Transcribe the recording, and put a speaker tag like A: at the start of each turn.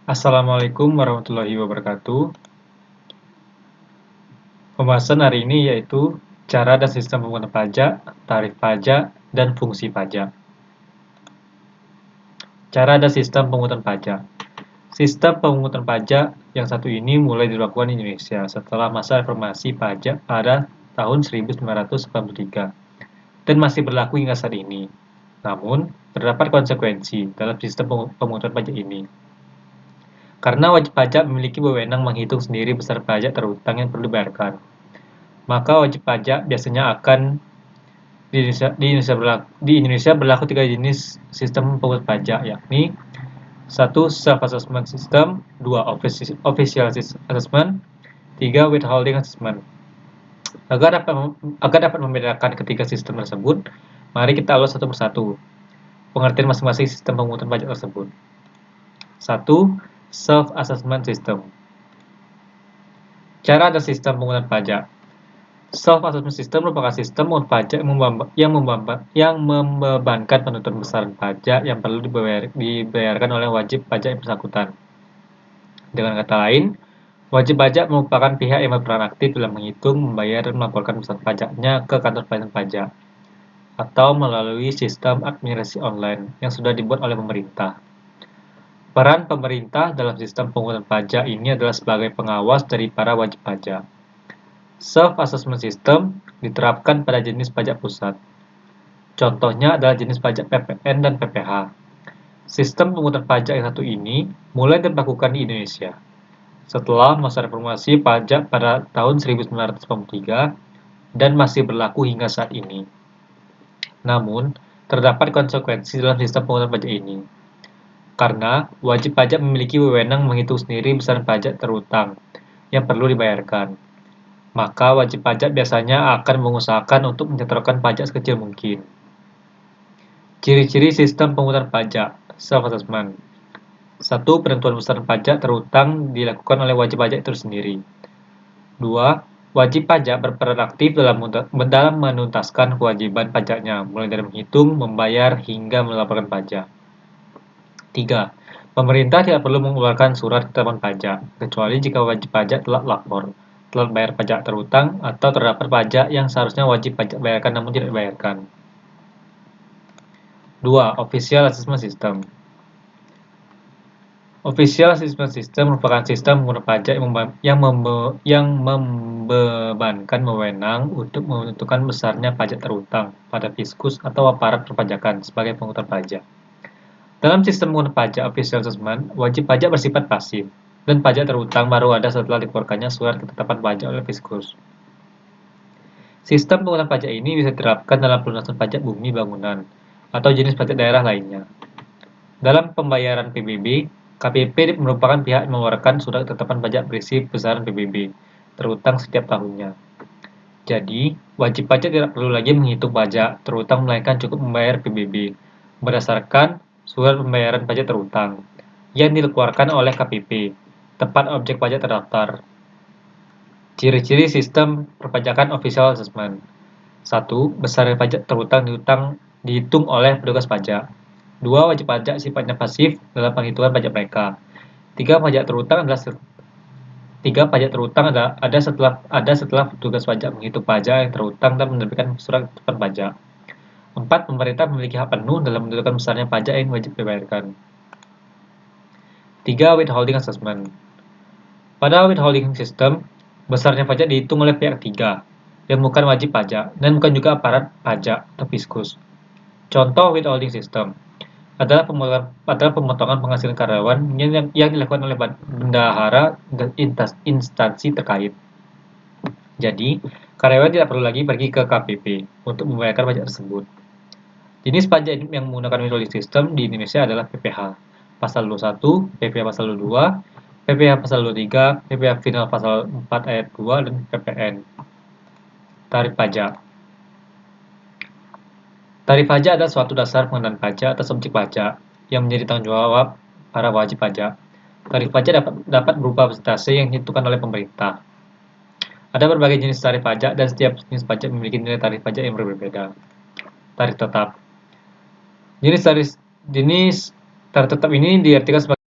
A: Assalamualaikum warahmatullahi wabarakatuh. Pembahasan hari ini yaitu cara dan sistem pemungutan pajak, tarif pajak, dan fungsi pajak. Cara dan sistem pemungutan pajak. Sistem pemungutan pajak yang satu ini mulai dilakukan di Indonesia setelah masa reformasi pajak pada tahun 1993 dan masih berlaku hingga saat ini. Namun, terdapat konsekuensi dalam sistem pemungutan pajak ini. Karena wajib pajak memiliki wewenang menghitung sendiri besar pajak terhutang yang perlu dibayarkan, maka wajib pajak biasanya akan di Indonesia berlaku 3 jenis sistem pemungutan pajak, yakni 1. Self-assessment system, 2. Official assessment, 3. Withholding assessment. Agar dapat membedakan ketiga sistem tersebut, mari kita ulas satu persatu pengertian masing-masing sistem pemungutan pajak tersebut. 1. Self-assessment system. Cara dan sistem pemungutan pajak. Self-assessment system merupakan sistem pemungutan pajak yang membebankan penuntut besaran pajak yang perlu dibayarkan oleh wajib pajak yang bersangkutan. Dengan kata lain, wajib pajak merupakan pihak yang berperan aktif dalam menghitung, membayar, dan melaporkan besaran pajaknya ke kantor pelayanan pajak atau melalui sistem administrasi online yang sudah dibuat oleh pemerintah. Peran pemerintah dalam sistem pemungutan pajak ini adalah sebagai pengawas dari para wajib pajak. Self-assessment system diterapkan pada jenis pajak pusat. Contohnya adalah jenis pajak PPN dan PPh. Sistem pemungutan pajak yang satu ini mulai diberlakukan di Indonesia setelah masa reformasi pajak pada tahun 1993 dan masih berlaku hingga saat ini. Namun, terdapat konsekuensi dalam sistem pemungutan pajak ini. Karena wajib pajak memiliki wewenang menghitung sendiri besaran pajak terhutang yang perlu dibayarkan, maka wajib pajak biasanya akan mengusahakan untuk menyetorkan pajak sekecil mungkin. Ciri-ciri sistem pemungutan pajak self-assessment. 1. Penentuan besaran pajak terhutang dilakukan oleh wajib pajak itu sendiri. 2. Wajib pajak berperan aktif dalam menuntaskan kewajiban pajaknya, mulai dari menghitung, membayar, hingga melaporkan pajak. 3. Pemerintah tidak perlu mengeluarkan surat ketetapan pajak, kecuali jika wajib pajak telat lapor, telat bayar pajak terhutang, atau terdapat pajak yang seharusnya wajib pajak bayarkan namun tidak dibayarkan. 2. Official Assessment System. Official Assessment System merupakan sistem pemungutan pajak yang membebankan wewenang untuk menentukan besarnya pajak terhutang pada fiskus atau aparat perpajakan sebagai pengutar pajak. Dalam sistem pemungutan pajak official assessment, wajib pajak bersifat pasif, dan pajak terhutang baru ada setelah dikeluarkannya surat ketetapan pajak oleh fiskus. Sistem pemungutan pajak ini bisa diterapkan dalam pelunasan pajak bumi bangunan atau jenis pajak daerah lainnya. Dalam pembayaran PBB, KPP merupakan pihak yang mengeluarkan surat ketetapan pajak berisi besaran PBB terhutang setiap tahunnya. Jadi, wajib pajak tidak perlu lagi menghitung pajak terhutang melainkan cukup membayar PBB berdasarkan surat pembayaran pajak terhutang yang dikeluarkan oleh KPP, tempat objek pajak terdaftar. Ciri-ciri sistem perpajakan official assessment. 1. Besar pajak terhutang dihitung oleh petugas pajak. 2. Wajib pajak sifatnya pasif dalam penghitungan pajak mereka. 3. Pajak terhutang ada setelah petugas pajak menghitung pajak yang terhutang dan menerbitkan surat ketetapan pajak. 4. Pemerintah memiliki hak penuh dalam menentukan besarnya pajak yang wajib dibayarkan. 3. Withholding assessment. Pada withholding system, besarnya pajak dihitung oleh pihak ketiga, yang bukan wajib pajak, dan bukan juga aparat pajak atau fiskus. Contoh withholding system adalah pemotongan penghasilan karyawan yang dilakukan oleh bendahara dan instansi terkait. Jadi, karyawan tidak perlu lagi pergi ke KPP untuk membayarkan pajak tersebut. Jenis pajak yang menggunakan withholding system di Indonesia adalah PPh pasal 21, PPh pasal 22, PPh pasal 23, PPh final pasal 4 ayat 2, dan PPN. Tarif pajak. Tarif pajak adalah suatu dasar pengenaan pajak atas objek pajak yang menjadi tanggung jawab para wajib pajak. Tarif pajak dapat berupa persentase yang ditentukan oleh pemerintah. Ada berbagai jenis tarif pajak dan setiap jenis pajak memiliki nilai tarif pajak yang berbeda. Tarif tetap. Jenis tarif tetap ini diartikan sebagai